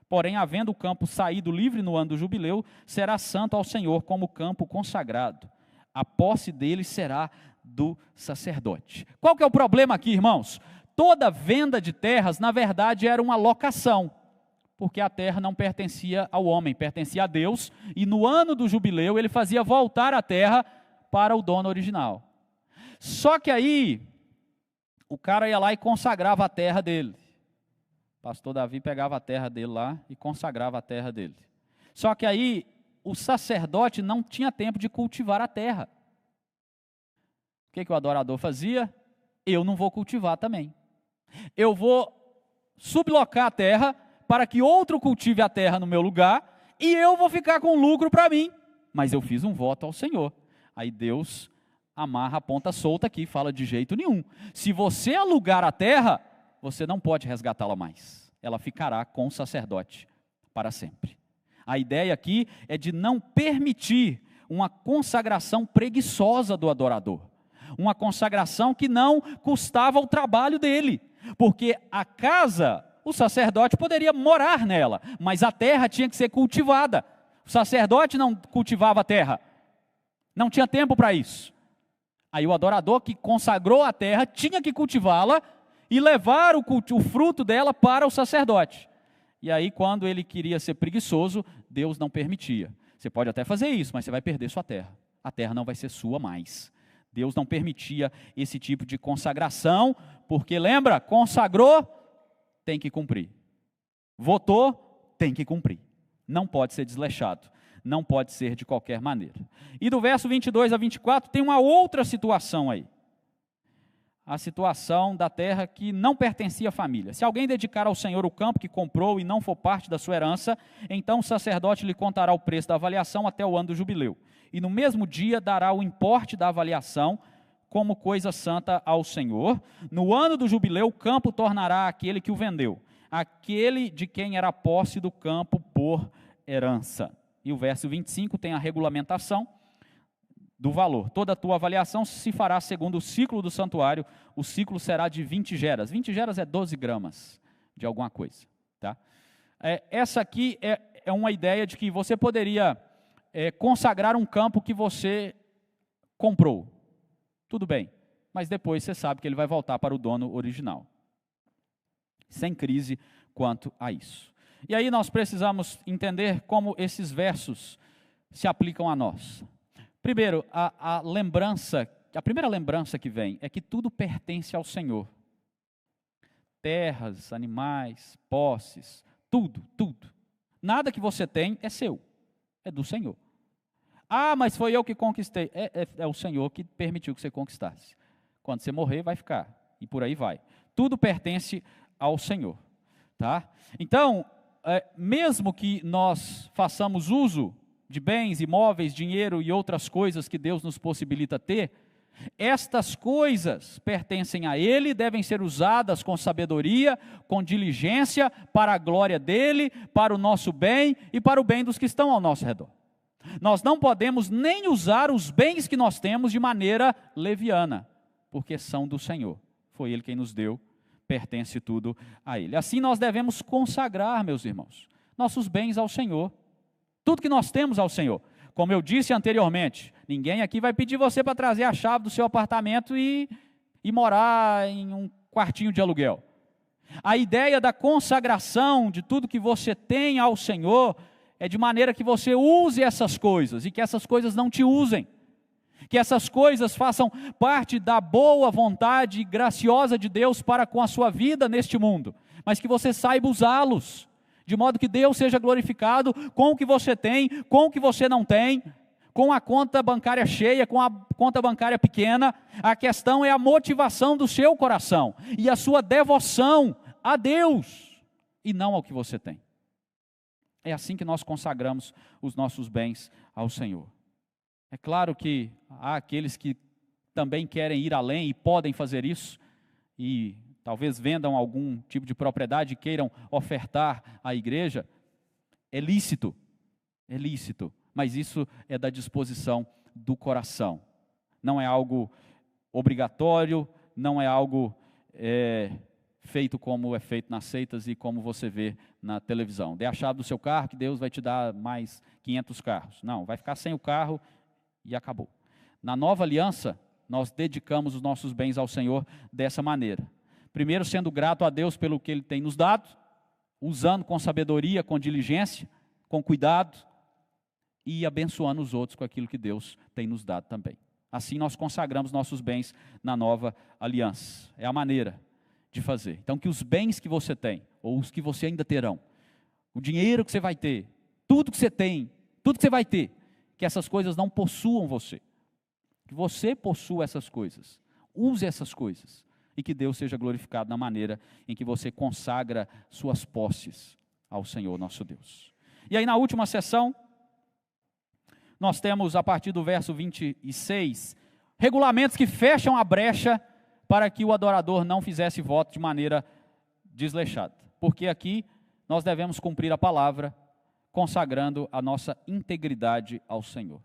Porém, havendo o campo saído livre no ano do jubileu, será santo ao Senhor como campo consagrado. A posse dele será do sacerdote. Qual que é o problema aqui, irmãos? Toda venda de terras, na verdade, era uma locação, porque a terra não pertencia ao homem, pertencia a Deus, e no ano do jubileu ele fazia voltar a terra para o dono original. Só que aí, o cara ia lá e consagrava a terra dele. O pastor Davi pegava a terra dele lá e consagrava a terra dele. Só que aí, o sacerdote não tinha tempo de cultivar a terra. O que o adorador fazia? Eu não vou cultivar também. Eu vou sublocar a terra para que outro cultive a terra no meu lugar e eu vou ficar com lucro para mim. Mas eu fiz um voto ao Senhor. Aí Deus amarra a ponta solta aqui, fala de jeito nenhum. Se você alugar a terra, você não pode resgatá-la mais. Ela ficará com o sacerdote para sempre. A ideia aqui é de não permitir uma consagração preguiçosa do adorador. Uma consagração que não custava o trabalho dele. Porque a casa, o sacerdote poderia morar nela, mas a terra tinha que ser cultivada. O sacerdote não cultivava a terra. Não tinha tempo para isso. Aí o adorador que consagrou a terra tinha que cultivá-la e levar o fruto dela para o sacerdote. E aí quando ele queria ser preguiçoso, Deus não permitia. Você pode até fazer isso, mas você vai perder sua terra. A terra não vai ser sua mais. Deus não permitia esse tipo de consagração, porque lembra, consagrou, tem que cumprir. Votou, tem que cumprir. Não pode ser desleixado. Não pode ser de qualquer maneira. E do verso 22 a 24 tem uma outra situação aí. A situação da terra que não pertencia à família. Se alguém dedicar ao Senhor o campo que comprou e não for parte da sua herança, então o sacerdote lhe contará o preço da avaliação até o ano do jubileu. E no mesmo dia dará o importe da avaliação como coisa santa ao Senhor. No ano do jubileu, o campo tornará aquele que o vendeu, aquele de quem era a posse do campo por herança. E o verso 25 tem a regulamentação do valor. Toda a tua avaliação se fará segundo o ciclo do santuário. O ciclo será de 20 geras. 20 geras é 12 gramas de alguma coisa. Tá? Essa aqui é uma ideia de que você poderia consagrar um campo que você comprou. Tudo bem, mas depois você sabe que ele vai voltar para o dono original. Sem crise quanto a isso. E aí nós precisamos entender como esses versos se aplicam a nós. Primeiro, a primeira lembrança que vem é que tudo pertence ao Senhor. Terras, animais, posses, tudo. Nada que você tem é seu, é do Senhor. Ah, mas foi eu que conquistei. É o Senhor que permitiu que você conquistasse. Quando você morrer, vai ficar, e por aí vai. Tudo pertence ao Senhor. Tá? Então, mesmo que nós façamos uso de bens, imóveis, dinheiro e outras coisas que Deus nos possibilita ter, estas coisas pertencem a Ele, devem ser usadas com sabedoria, com diligência, para a glória dEle, para o nosso bem e para o bem dos que estão ao nosso redor. Nós não podemos nem usar os bens que nós temos de maneira leviana, porque são do Senhor. Foi Ele quem nos deu, pertence tudo a Ele. Assim nós devemos consagrar, meus irmãos, nossos bens ao Senhor. Tudo que nós temos ao Senhor. Como eu disse anteriormente, ninguém aqui vai pedir você para trazer a chave do seu apartamento e morar em um quartinho de aluguel. A ideia da consagração de tudo que você tem ao Senhor é de maneira que você use essas coisas e que essas coisas não te usem. Que essas coisas façam parte da boa vontade graciosa de Deus para com a sua vida neste mundo, mas que você saiba usá-los. De modo que Deus seja glorificado com o que você tem, com o que você não tem, com a conta bancária cheia, com a conta bancária pequena. A questão é a motivação do seu coração e a sua devoção a Deus e não ao que você tem. É assim que nós consagramos os nossos bens ao Senhor. É claro que há aqueles que também querem ir além e podem fazer isso e talvez vendam algum tipo de propriedade e queiram ofertar à igreja. É lícito, mas isso é da disposição do coração. Não é algo obrigatório, não é algo feito como é feito nas seitas e como você vê na televisão. Dê a chave do seu carro que Deus vai te dar mais 500 carros. Não, vai ficar sem o carro e acabou. Na nova aliança, nós dedicamos os nossos bens ao Senhor dessa maneira. Primeiro, sendo grato a Deus pelo que Ele tem nos dado, usando com sabedoria, com diligência, com cuidado, e abençoando os outros com aquilo que Deus tem nos dado também. Assim nós consagramos nossos bens na nova aliança. É a maneira de fazer. Então, que os bens que você tem, ou os que você ainda terão, o dinheiro que você vai ter, tudo que você tem, tudo que você vai ter, que essas coisas não possuam você. Que você possua essas coisas, use essas coisas, e que Deus seja glorificado na maneira em que você consagra suas posses ao Senhor nosso Deus. E aí na última sessão, nós temos a partir do verso 26, regulamentos que fecham a brecha para que o adorador não fizesse voto de maneira desleixada. Porque aqui nós devemos cumprir a palavra, consagrando a nossa integridade ao Senhor.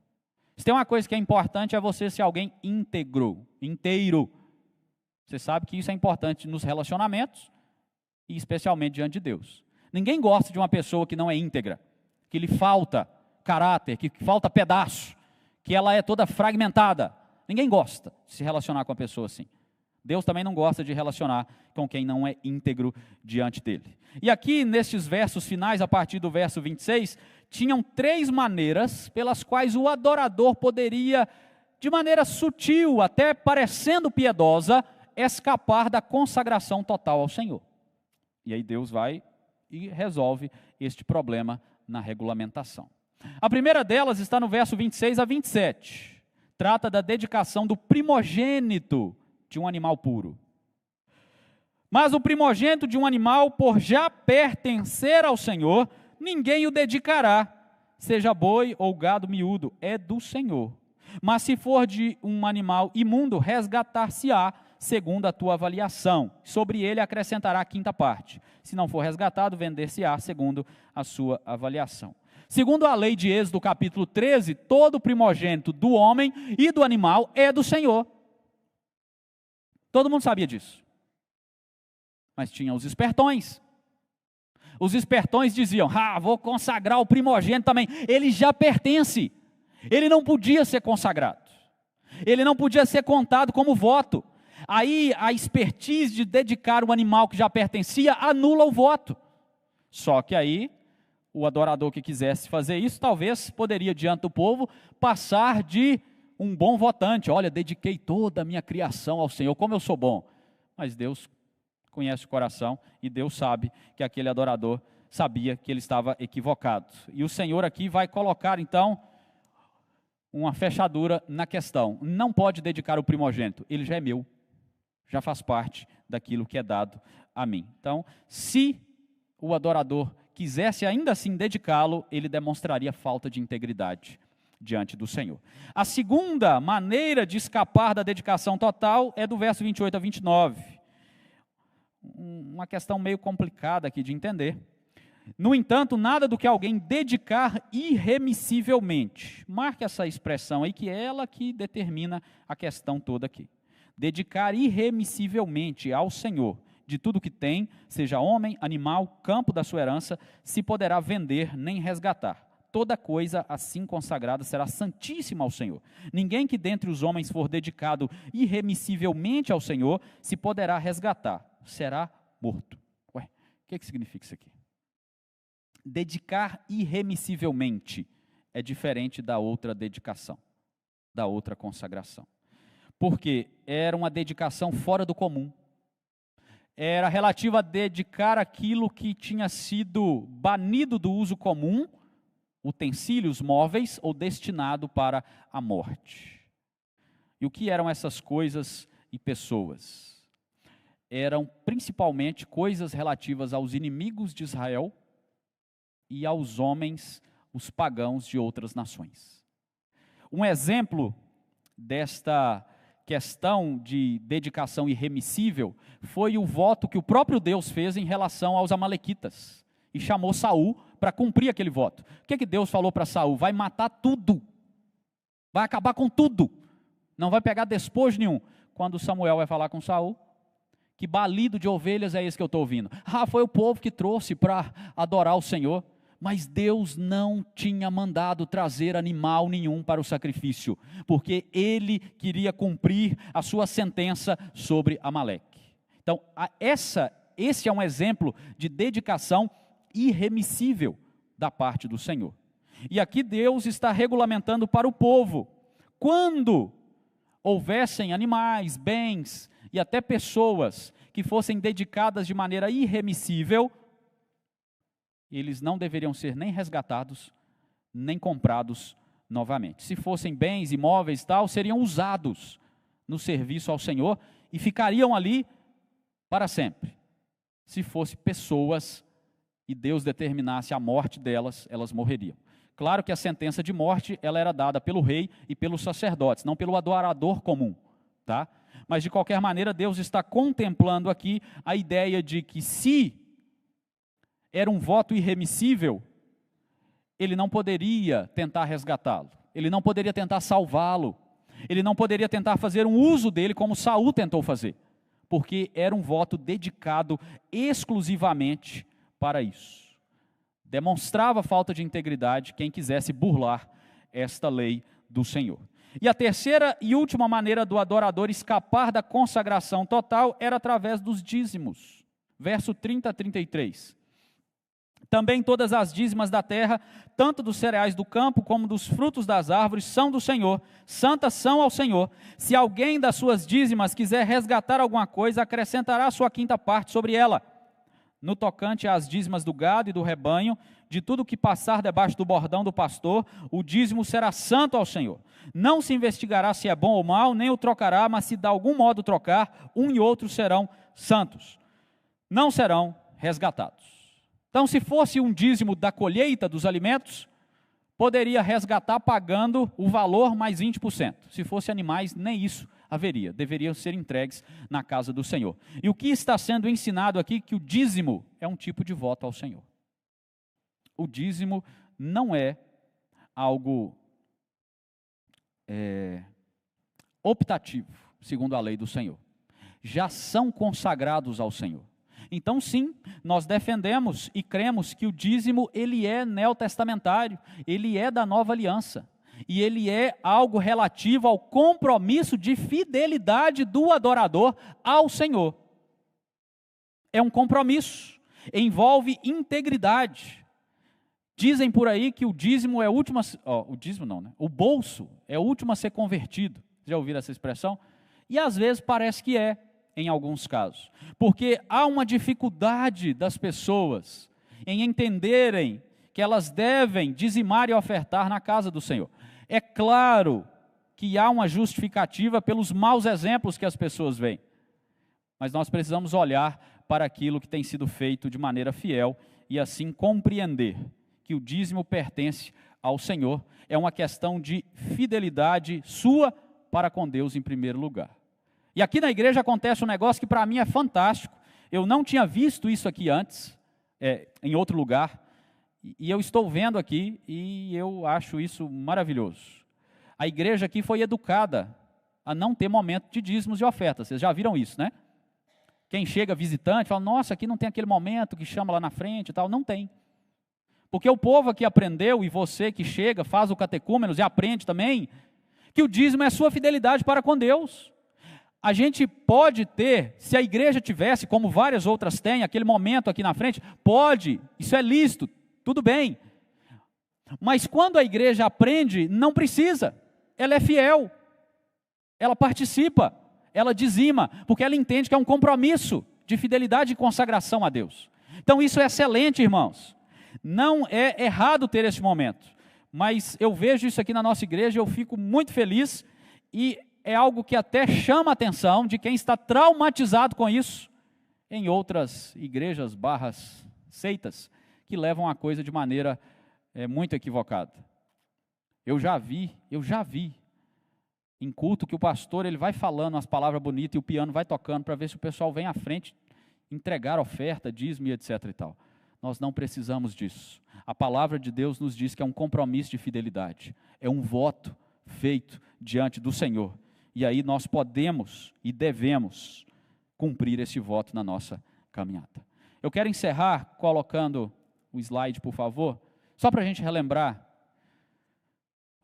Se tem uma coisa que é importante, é você ser alguém íntegro, inteiro. Você sabe que isso é importante nos relacionamentos, e especialmente diante de Deus. Ninguém gosta de uma pessoa que não é íntegra, que lhe falta caráter, que falta pedaço, que ela é toda fragmentada. Ninguém gosta de se relacionar com uma pessoa assim. Deus também não gosta de relacionar com quem não é íntegro diante dele. E aqui, nestes versos finais, a partir do verso 26, tinham 3 maneiras pelas quais o adorador poderia, de maneira sutil, até parecendo piedosa, escapar da consagração total ao Senhor. E aí Deus vai e resolve este problema na regulamentação. A primeira delas está no verso 26 a 27. Trata da dedicação do primogênito de um animal puro. Mas o primogênito de um animal, por já pertencer ao Senhor, ninguém o dedicará, seja boi ou gado miúdo, é do Senhor. Mas se for de um animal imundo, resgatar-se-á, segundo a tua avaliação. Sobre ele acrescentará a 5ª parte. Se não for resgatado, vender-se-á, segundo a sua avaliação. Segundo a lei de Êxodo, capítulo 13, todo primogênito do homem e do animal é do Senhor. Todo mundo sabia disso. Mas tinha os espertões. Os espertões diziam, vou consagrar o primogênito também. Ele já pertence. Ele não podia ser consagrado. Ele não podia ser contado como voto. Aí a expertise de dedicar o animal que já pertencia anula o voto. Só que aí o adorador que quisesse fazer isso, talvez poderia diante do povo passar de um bom votante. Olha, dediquei toda a minha criação ao Senhor, como eu sou bom. Mas Deus conhece o coração e Deus sabe que aquele adorador sabia que ele estava equivocado. E o Senhor aqui vai colocar então uma fechadura na questão. Não pode dedicar o primogênito, ele já é meu, já faz parte daquilo que é dado a mim. Então, se o adorador quisesse ainda assim dedicá-lo, ele demonstraria falta de integridade diante do Senhor. A segunda maneira de escapar da dedicação total é do verso 28 a 29. Uma questão meio complicada aqui de entender. No entanto, nada do que alguém dedicar irremissivelmente. Marque essa expressão aí, que é ela que determina a questão toda aqui. Dedicar irremissivelmente ao Senhor de tudo que tem, seja homem, animal, campo da sua herança, se poderá vender nem resgatar. Toda coisa assim consagrada será santíssima ao Senhor. Ninguém que dentre os homens for dedicado irremissivelmente ao Senhor, se poderá resgatar, será morto. Ué, o que significa isso aqui? Dedicar irremissivelmente é diferente da outra dedicação, da outra consagração. Porque era uma dedicação fora do comum. Era relativa a dedicar aquilo que tinha sido banido do uso comum, utensílios móveis, ou destinado para a morte. E o que eram essas coisas e pessoas? Eram principalmente coisas relativas aos inimigos de Israel e aos homens, os pagãos de outras nações. Um exemplo desta questão de dedicação irremissível foi o voto que o próprio Deus fez em relação aos amalequitas e chamou Saul para cumprir aquele voto. O que Deus falou para Saul? Vai matar tudo, vai acabar com tudo, não vai pegar despojo nenhum. Quando Samuel vai falar com Saul, que balido de ovelhas é esse que eu estou ouvindo? Foi o povo que trouxe para adorar o Senhor. Mas Deus não tinha mandado trazer animal nenhum para o sacrifício, porque Ele queria cumprir a sua sentença sobre Amaleque. Então, esse é um exemplo de dedicação irremissível da parte do Senhor. E aqui Deus está regulamentando para o povo, quando houvessem animais, bens e até pessoas que fossem dedicadas de maneira irremissível, eles não deveriam ser nem resgatados, nem comprados novamente. Se fossem bens, imóveis e tal, seriam usados no serviço ao Senhor e ficariam ali para sempre. Se fossem pessoas e Deus determinasse a morte delas, elas morreriam. Claro que a sentença de morte, ela era dada pelo rei e pelos sacerdotes, não pelo adorador comum, tá? Mas de qualquer maneira, Deus está contemplando aqui a ideia de que se era um voto irremissível, ele não poderia tentar resgatá-lo, ele não poderia tentar salvá-lo, ele não poderia tentar fazer um uso dele como Saul tentou fazer, porque era um voto dedicado exclusivamente para isso. Demonstrava falta de integridade quem quisesse burlar esta lei do Senhor. E a terceira e última maneira do adorador escapar da consagração total era através dos dízimos. Verso 30 a 33. Também todas as dízimas da terra, tanto dos cereais do campo como dos frutos das árvores, são do Senhor, santas são ao Senhor. Se alguém das suas dízimas quiser resgatar alguma coisa, acrescentará a sua quinta parte sobre ela. No tocante às dízimas do gado e do rebanho, de tudo que passar debaixo do bordão do pastor, o dízimo será santo ao Senhor. Não se investigará se é bom ou mal, nem o trocará, mas se de algum modo trocar, um e outro serão santos. Não serão resgatados. Então, se fosse um dízimo da colheita dos alimentos, poderia resgatar pagando o valor mais 20%. Se fosse animais, nem isso haveria, deveriam ser entregues na casa do Senhor. E o que está sendo ensinado aqui, que o dízimo é um tipo de voto ao Senhor. O dízimo não é algo optativo, segundo a lei do Senhor. Já são consagrados ao Senhor. Então sim, nós defendemos e cremos que o dízimo, ele é neotestamentário, ele é da nova aliança. E ele é algo relativo ao compromisso de fidelidade do adorador ao Senhor. É um compromisso, envolve integridade. Dizem por aí que o dízimo é o último, o bolso é o último a ser convertido. Já ouviram essa expressão? E às vezes parece que é, em alguns casos. Porque há uma dificuldade das pessoas em entenderem que elas devem dizimar e ofertar na casa do Senhor. É claro que há uma justificativa pelos maus exemplos que as pessoas veem, mas nós precisamos olhar para aquilo que tem sido feito de maneira fiel e assim compreender que o dízimo pertence ao Senhor, é uma questão de fidelidade sua para com Deus em primeiro lugar. E aqui na igreja acontece um negócio que para mim é fantástico, eu não tinha visto isso aqui antes, em outro lugar, e eu estou vendo aqui e eu acho isso maravilhoso. A igreja aqui foi educada a não ter momento de dízimos e ofertas. Vocês já viram isso, né? Quem chega visitante fala, nossa, aqui não tem aquele momento que chama lá na frente e tal. Não tem. Porque o povo aqui aprendeu, e você que chega, faz o catecúmenos e aprende também, que o dízimo é a sua fidelidade para com Deus. A gente pode ter, se a igreja tivesse, como várias outras têm, aquele momento aqui na frente, pode, isso é lícito, tudo bem. Mas quando a igreja aprende, não precisa. Ela é fiel. Ela participa. Ela dizima. Porque ela entende que é um compromisso de fidelidade e consagração a Deus. Então isso é excelente, irmãos. Não é errado ter esse momento. Mas eu vejo isso aqui na nossa igreja, eu fico muito feliz. E é algo que até chama a atenção de quem está traumatizado com isso. Em outras igrejas, seitas, que levam a coisa de maneira muito equivocada. Eu já vi em culto que o pastor ele vai falando as palavras bonitas e o piano vai tocando para ver se o pessoal vem à frente entregar oferta, dízimo e etc. e tal. Nós não precisamos disso. A palavra de Deus nos diz que é um compromisso de fidelidade, é um voto feito diante do Senhor. E aí nós podemos e devemos cumprir esse voto na nossa caminhada. Eu quero encerrar colocando o slide, por favor, só para a gente relembrar,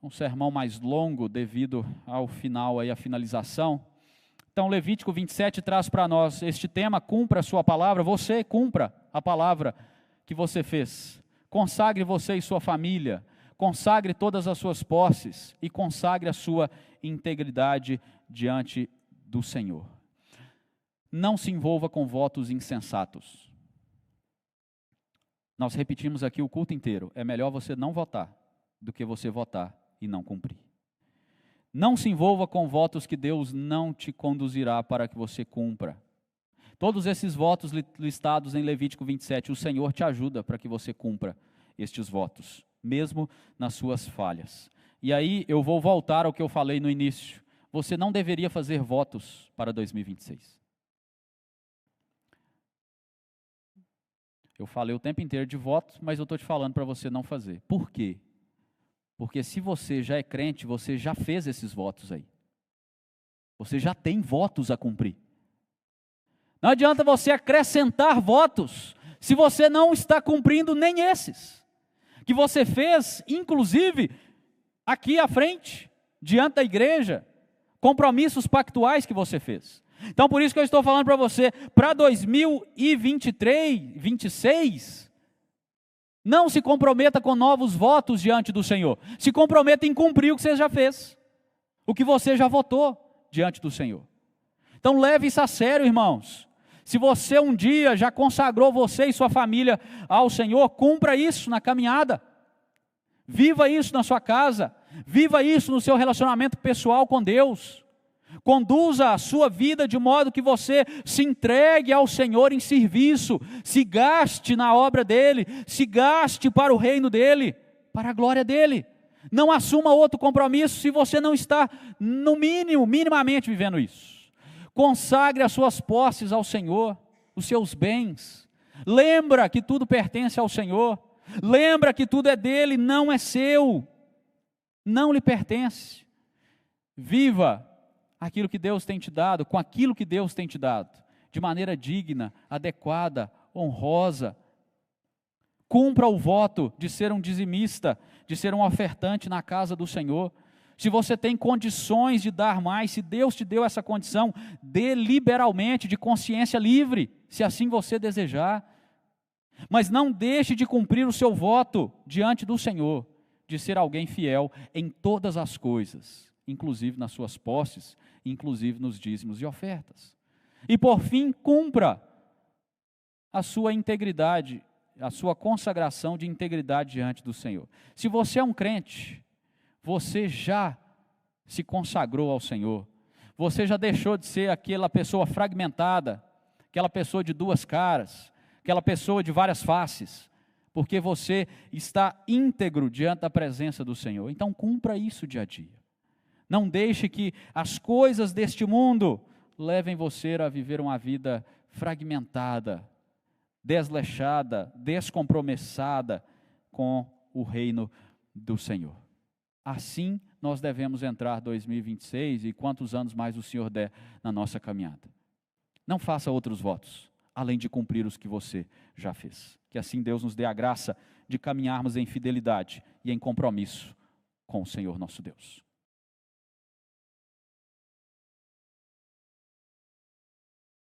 um sermão mais longo devido ao final, aí, a finalização. Então, Levítico 27 traz para nós este tema, cumpra a sua palavra, você cumpra a palavra que você fez. Consagre você e sua família, consagre todas as suas posses e consagre a sua integridade diante do Senhor. Não se envolva com votos insensatos. Nós repetimos aqui o culto inteiro, é melhor você não votar do que você votar e não cumprir. Não se envolva com votos que Deus não te conduzirá para que você cumpra. Todos esses votos listados em Levítico 27, o Senhor te ajuda para que você cumpra estes votos, mesmo nas suas falhas. E aí eu vou voltar ao que eu falei no início. Você não deveria fazer votos para 2026. Eu falei o tempo inteiro de votos, mas eu estou te falando para você não fazer. Por quê? Porque se você já é crente, você já fez esses votos aí. Você já tem votos a cumprir. Não adianta você acrescentar votos, se você não está cumprindo nem esses. Que você fez, inclusive, aqui à frente, diante da igreja, compromissos pactuais que você fez. Então, por isso que eu estou falando para você, para 2023, 26, não se comprometa com novos votos diante do Senhor. Se comprometa em cumprir o que você já fez, o que você já votou diante do Senhor. Então, leve isso a sério, irmãos. Se você um dia já consagrou você e sua família ao Senhor, cumpra isso na caminhada. Viva isso na sua casa. Viva isso no seu relacionamento pessoal com Deus. Conduza a sua vida de modo que você se entregue ao Senhor em serviço, se gaste na obra dEle, se gaste para o reino dEle, para a glória dEle. Não assuma outro compromisso se você não está, no mínimo, minimamente vivendo isso. Consagre as suas posses ao Senhor, os seus bens. Lembra que tudo pertence ao Senhor. Lembra que tudo é dEle, não é seu. Não lhe pertence. Viva aquilo que Deus tem te dado, com aquilo que Deus tem te dado, de maneira digna, adequada, honrosa. Cumpra o voto de ser um dizimista, de ser um ofertante na casa do Senhor. Se você tem condições de dar mais, se Deus te deu essa condição, dê liberalmente, de consciência livre, se assim você desejar. Mas não deixe de cumprir o seu voto diante do Senhor, de ser alguém fiel em todas as coisas, inclusive nas suas posses, inclusive nos dízimos e ofertas. E por fim, cumpra a sua integridade, a sua consagração de integridade diante do Senhor. Se você é um crente, você já se consagrou ao Senhor, você já deixou de ser aquela pessoa fragmentada, aquela pessoa de duas caras, aquela pessoa de várias faces, porque você está íntegro diante da presença do Senhor. Então cumpra isso dia a dia. Não deixe que as coisas deste mundo levem você a viver uma vida fragmentada, desleixada, descompromissada com o reino do Senhor. Assim nós devemos entrar 2026 e quantos anos mais o Senhor der na nossa caminhada. Não faça outros votos, além de cumprir os que você já fez. Que assim Deus nos dê a graça de caminharmos em fidelidade e em compromisso com o Senhor nosso Deus.